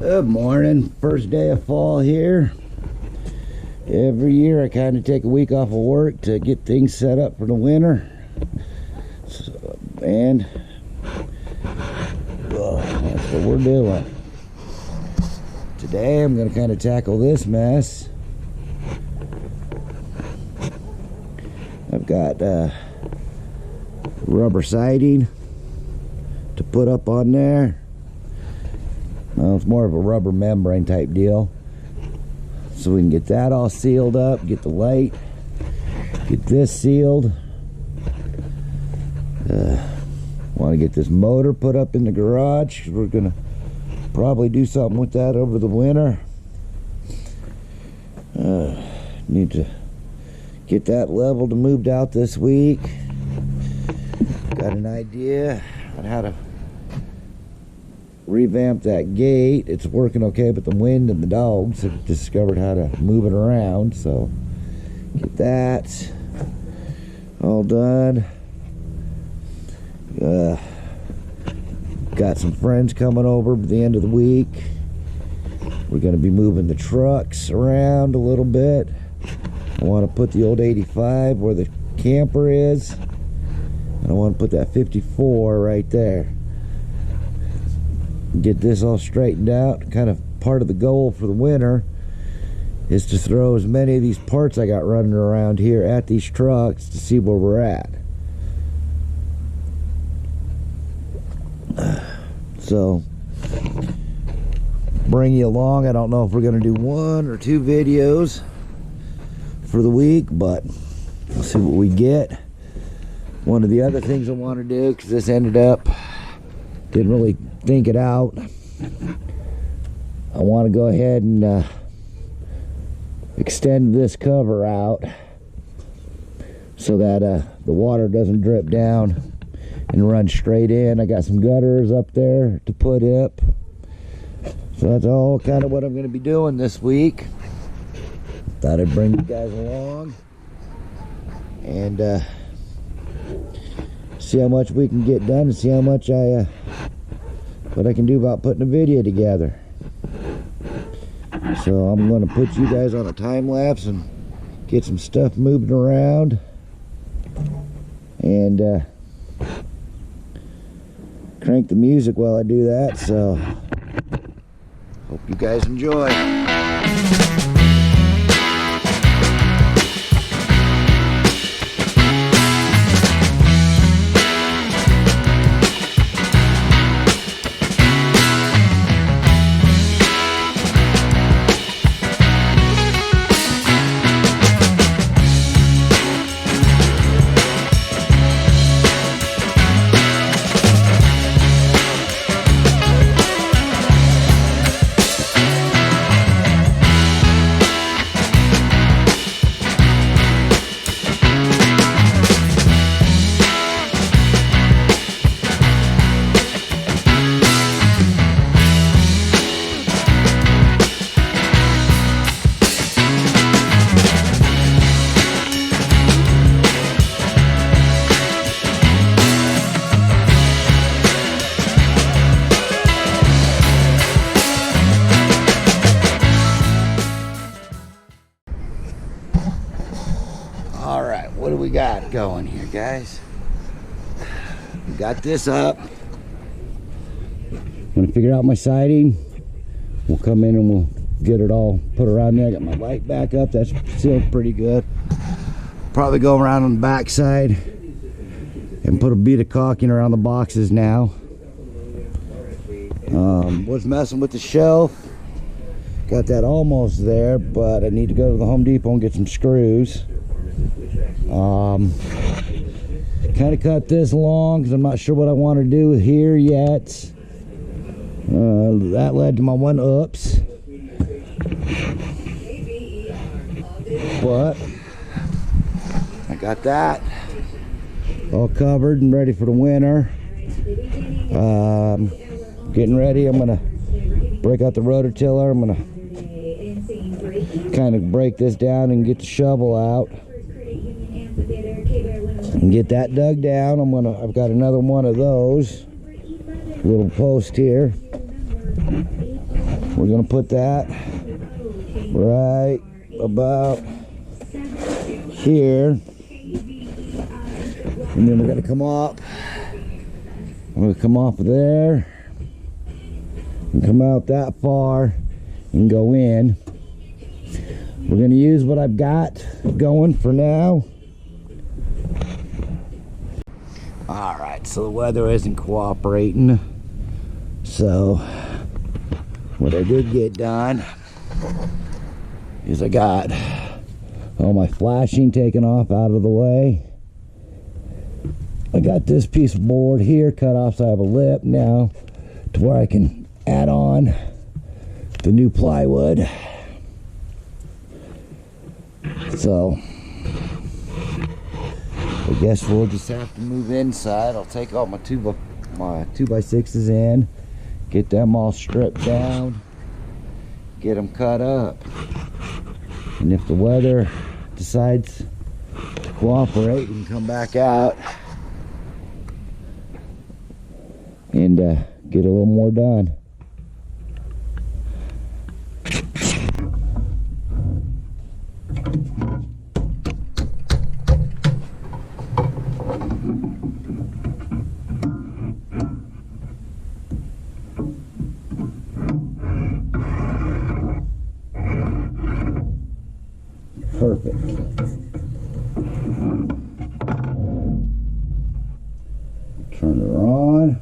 Good morning. First day of fall here. Every year I kind of take a week off of work to get things set up for the winter. And that's what we're doing. Today I'm going to kind of tackle this mess. I've got rubber siding to put up on there. Well, it's more of a rubber membrane type deal. So we can get that all sealed up, get the light, get this sealed. Want to get this motor put up in the garage. We're going to probably do something with that over the winter. Need to get that leveled and moved out this week. Got an idea on how to revamp that gate. It's working okay, but the wind and the dogs have discovered how to move it around. So get that all done. Got some friends coming over at the end of the week. We're going to be moving the trucks around a little bit. I want to put the old 85 where the camper is, and I want to put that 54 right there. Get this all straightened out. Kind of part of the goal for the winter is to throw as many of these parts I got running around here at these trucks to see where we're at. So bring you along. I don't know if we're going to do 1 or 2 videos for the week, but we'll see what we get. One of the other things I want to do, because this ended up, didn't really think it out, I want to go ahead and extend this cover out so that the water doesn't drip down and run straight in. I got some gutters up there to put up. So that's all kind of what I'm going to be doing this week. Thought I'd bring you guys along and see how much we can get done and see how much what I can do about putting a video together. So I'm going to put you guys on a time lapse and get some stuff moving around, and crank the music while I do that. So hope you guys enjoy. Alright, what do we got going here, guys? We got this up. I'm going to figure out my siding. We'll come in and we'll get it all put around there. I got my light back up. That's sealed pretty good. Probably go around on the back side and put a bead of caulking around the boxes now. Was messing with the shelf. Got that almost there, but I need to go to the Home Depot and get some screws. Kind of cut this long because I'm not sure what I want to do here yet. That led to my one oops. But I got that all covered and ready for the winter. Getting ready. I'm gonna break out the rototiller. I'm gonna kind of break this down and get the shovel out and get that dug down. I've got another one of those little post here. We're gonna put that right about here, and then we're gonna come up. I'm gonna come off of there and come out that far and go in. We're gonna use what I've got going for now. All right, so the weather isn't cooperating. So what I did get done is I got all my flashing taken off out of the way. I got this piece of board here cut off so I have a lip now to where I can add on the new plywood. So I guess we'll just have to move inside. I'll take all my 2x6s in, get them all stripped down, get them cut up, and if the weather decides to cooperate, we can come back out and get a little more done. Perfect. Turn her on.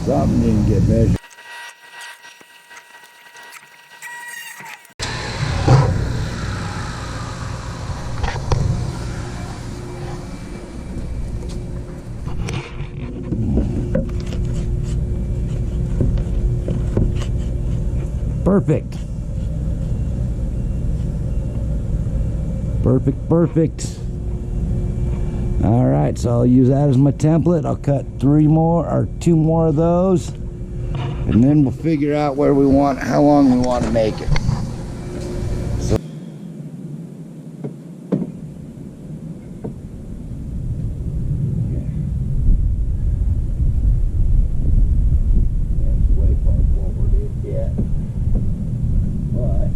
Something didn't get measured. Perfect. Perfect, perfect. All right, so I'll use that as my template. I'll cut 2 more of those, and then we'll figure out where we want, how long we want to make it. So that's way far forward yet, but I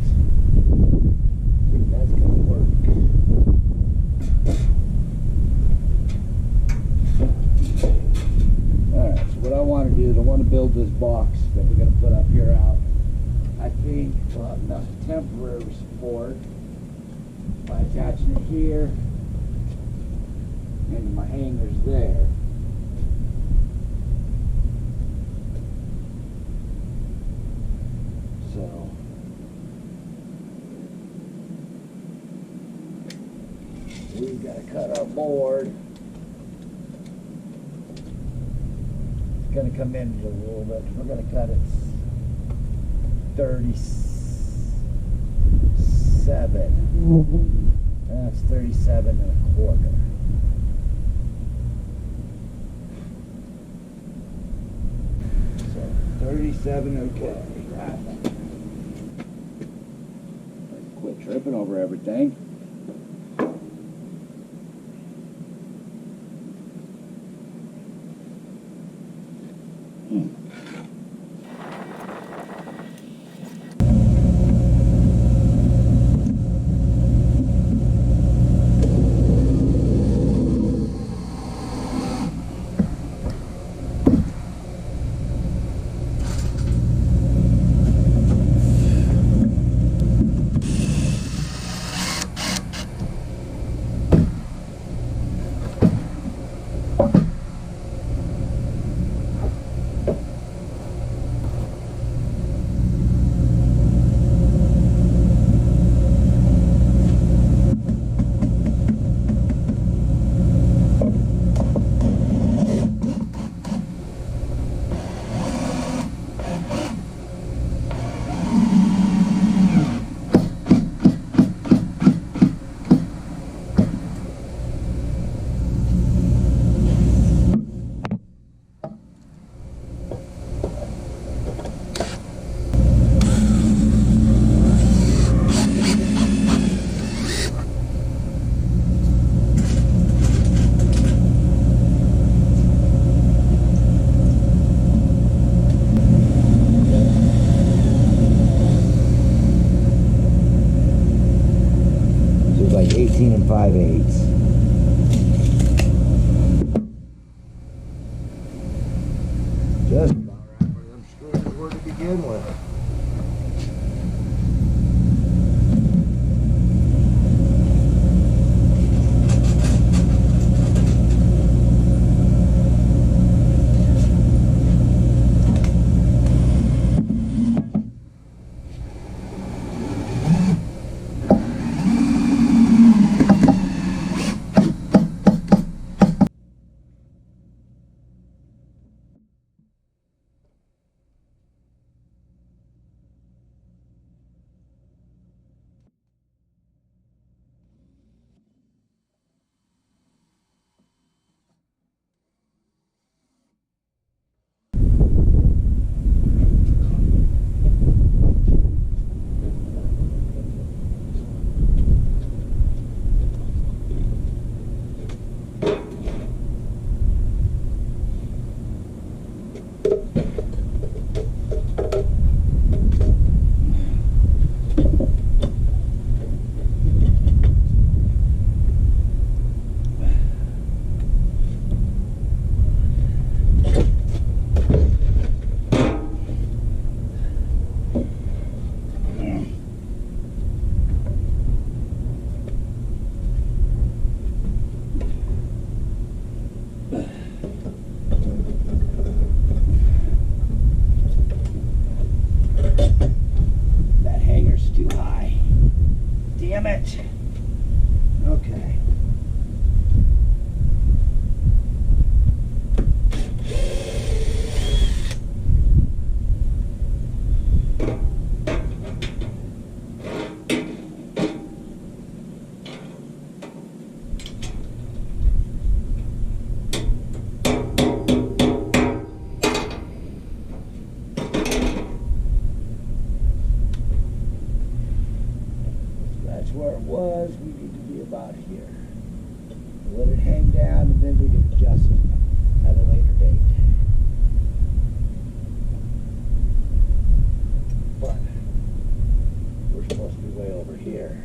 think that's gonna work. Alright, so what I want to do is I want to build this box that we're going to put up here out. I think we'll have enough temporary support by attaching it here and my hangers there. So we've got to cut our board. Going to come in a little bit. We're going to cut it 37. That's 37 1/4. So 37, okay. Quit tripping over everything. 5/8. Just about right where them screws were to begin with. That hanger's too high. Damn it. Okay. That's where it was. We need to be about here. Let it hang down and then we can adjust it at a later date. But we're supposed to be way over here.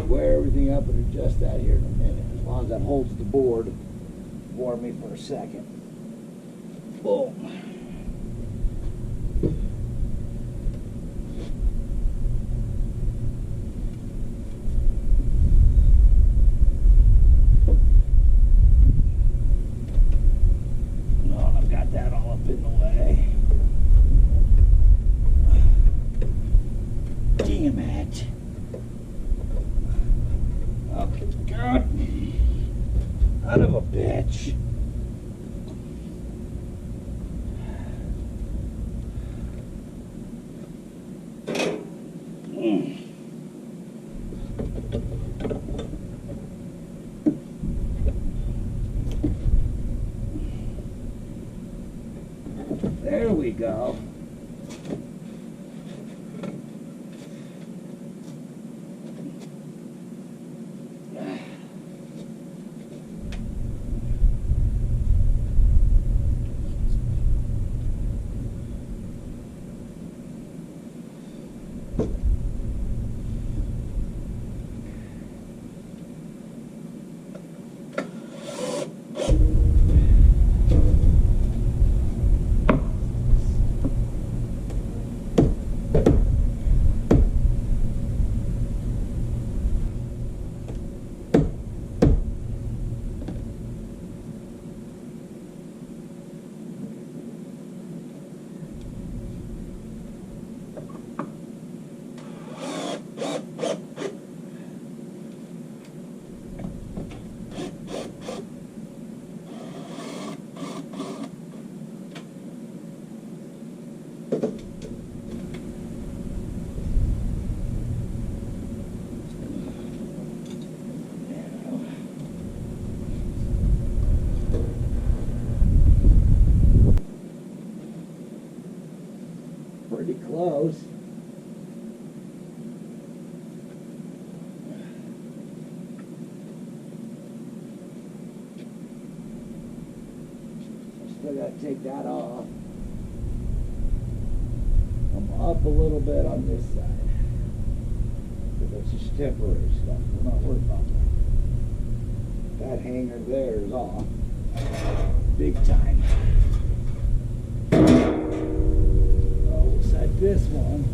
Wear everything up and adjust that here in a minute. As long as that holds the board for me for a second. Boom. No, I've got that all up in the way. Damn it. Oh, God. Son of a bitch. There we go. goes. Still got to take that off. I'm up a little bit on this side. But that's just temporary stuff. We're not worried about that. That hanger there is off. Big time. Oh, we'll set this one.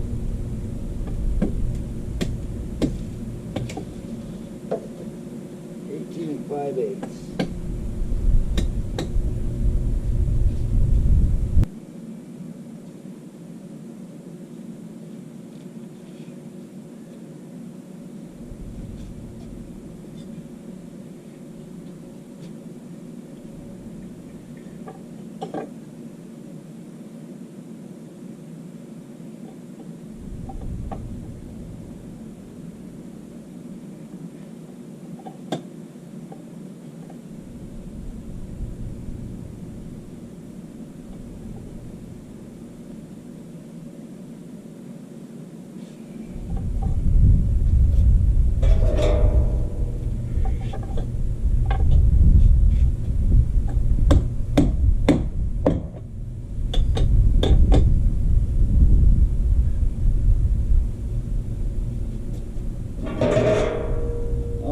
$18 5/8.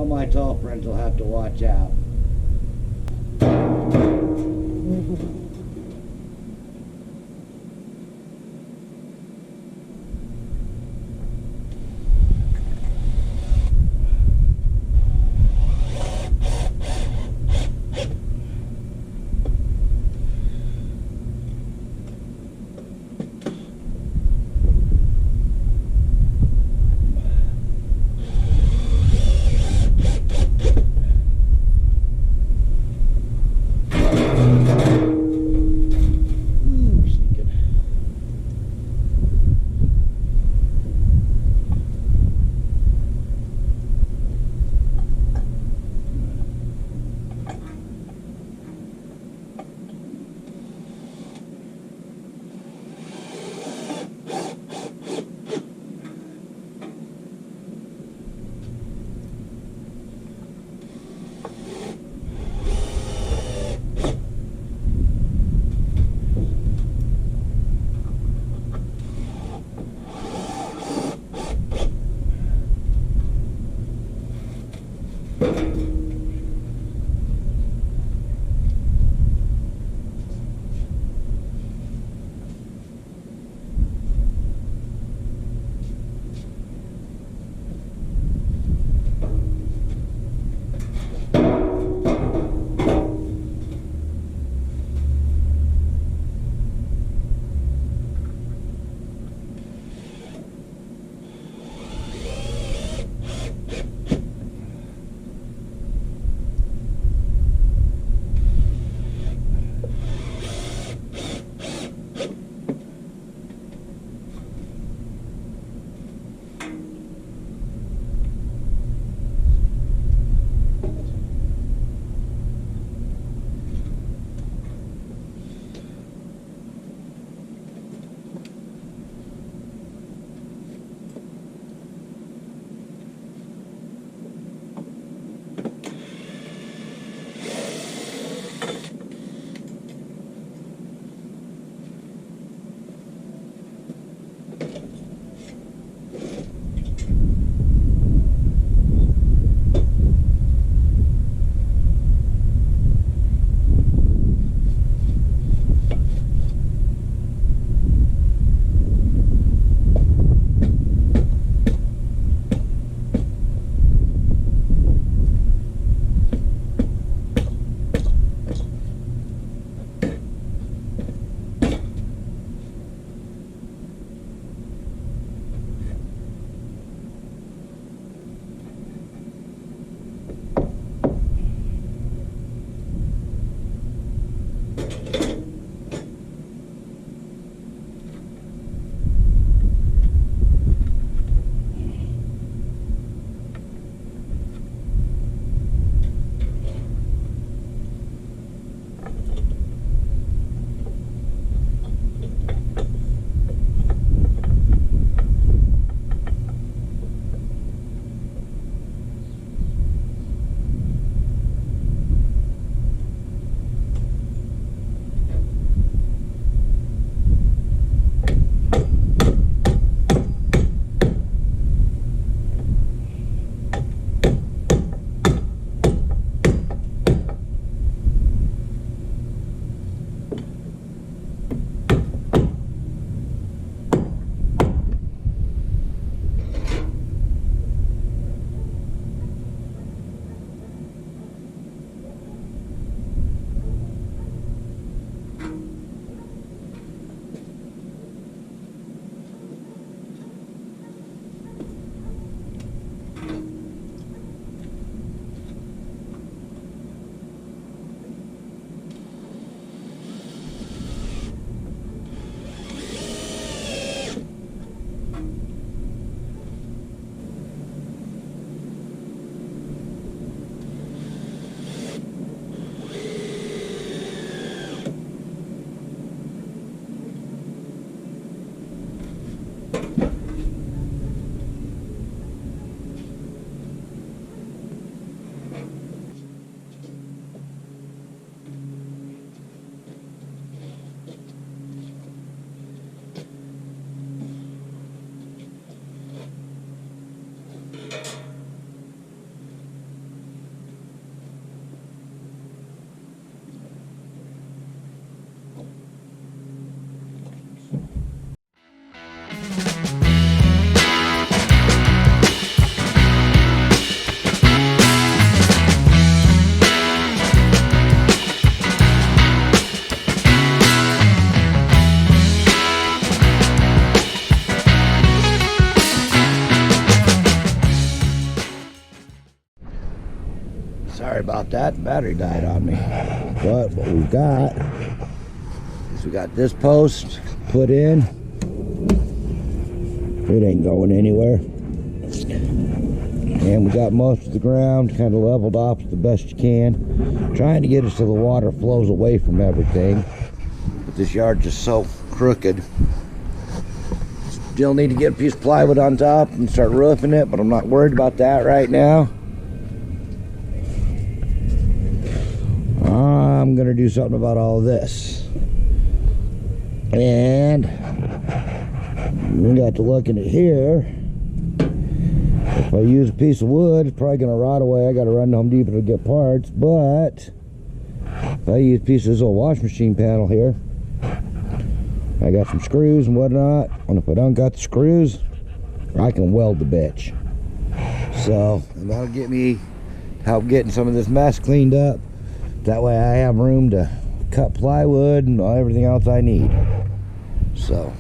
My tall print will have to watch out. about that. The battery died on me. But what we've got is we got this post put in. It ain't going anywhere. And we got most of the ground kind of leveled off the best you can. Trying to get it so the water flows away from everything. But this yard's just so crooked. Still need to get a piece of plywood on top and start roofing it, but I'm not worried about that right now. I'm gonna do something about all this. And we got to looking at here. If I use a piece of wood, it's probably gonna rot away. I gotta run to Home Depot to get parts, but if I use a piece of this old wash machine panel here, I got some screws and whatnot, and if I don't got the screws, I can weld the bitch. So that'll get me help getting some of this mess cleaned up. That way I have room to cut plywood and everything else I need. So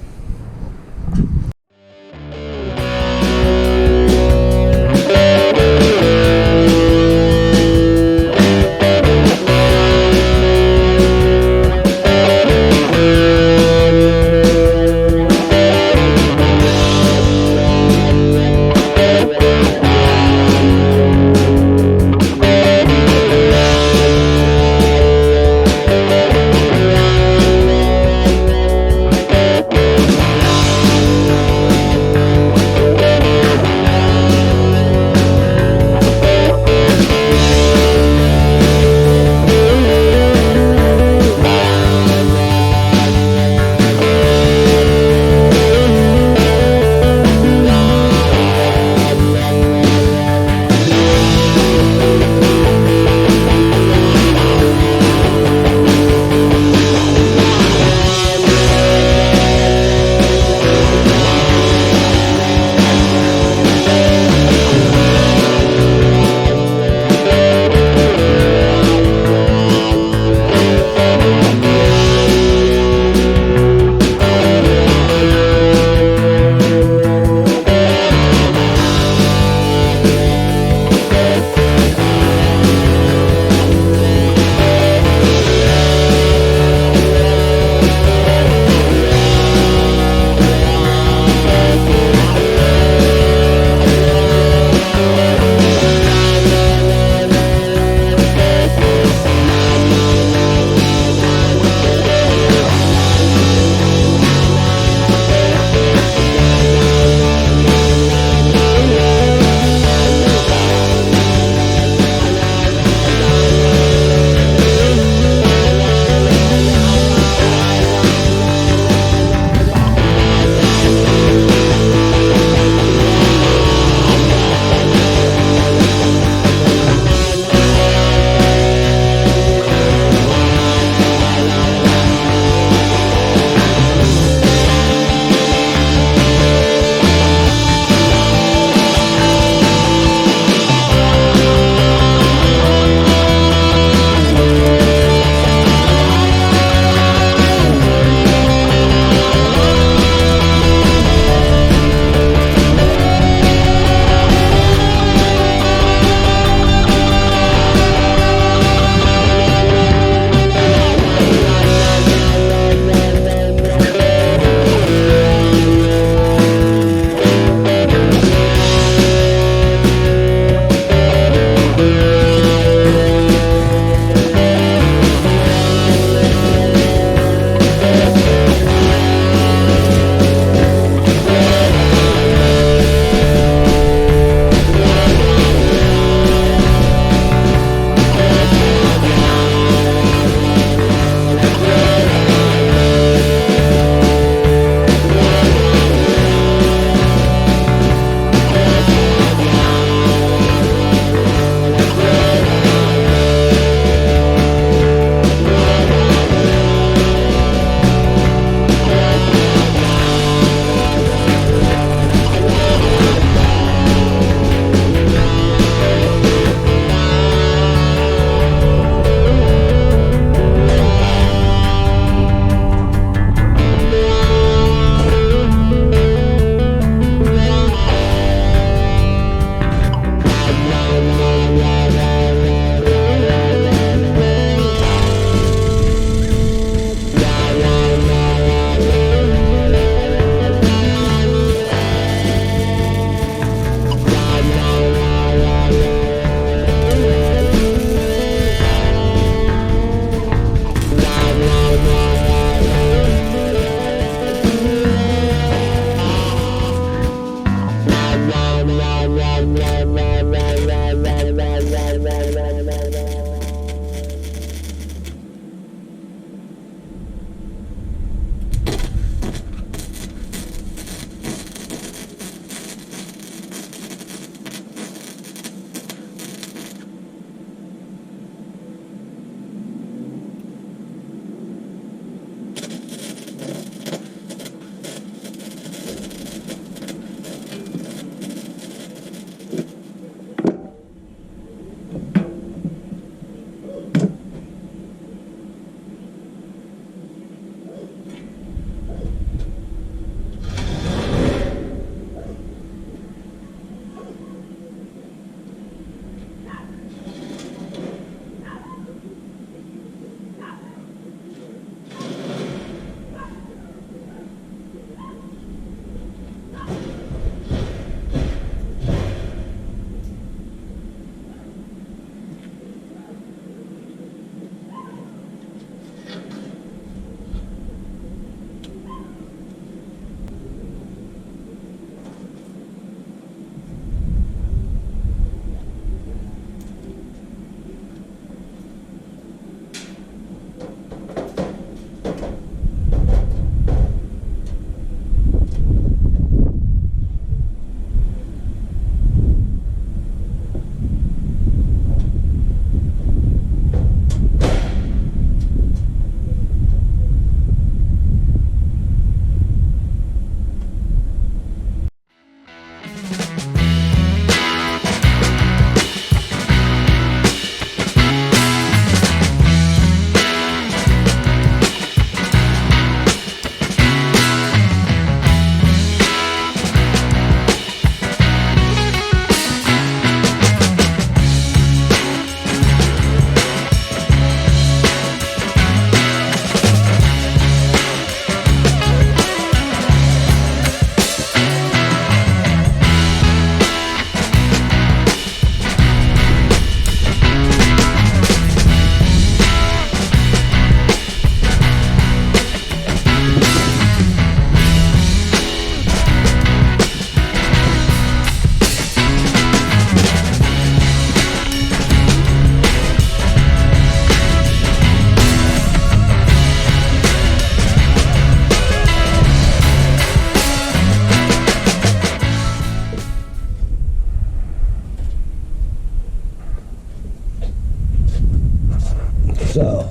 So,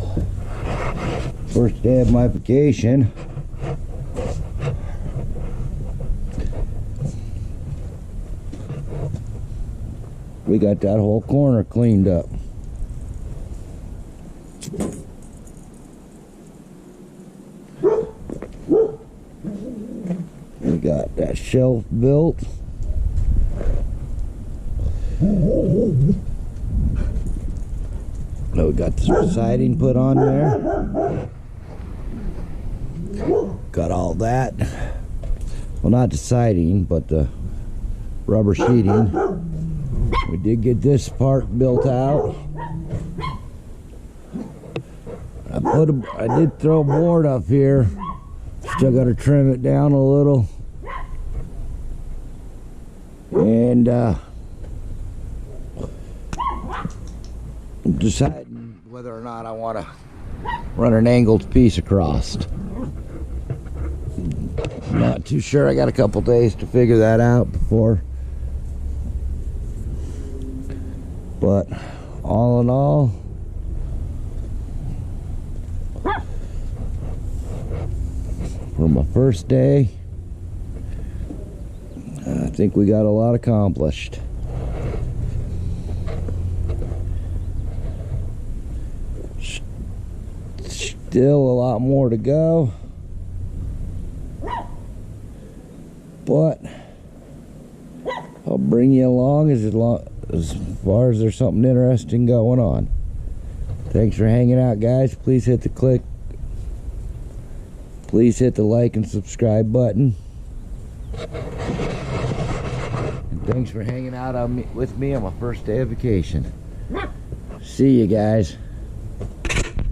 first day of my vacation. We got that whole corner cleaned up. We got that shelf built. Now we got the siding put on there. Got all that. Well, not the siding, but the rubber sheeting. We did get this part built out. I did throw a board up here. Still got to trim it down a little. And deciding whether or not I want to run an angled piece across. Not too sure. I got a couple days to figure that out before. But all in all, for my first day, I think we got a lot accomplished. Still a lot more to go, but I'll bring you along as far as there's something interesting going on. Thanks for hanging out, guys. Please hit the like and subscribe button. And thanks for hanging out with me on my first day of vacation. See you guys.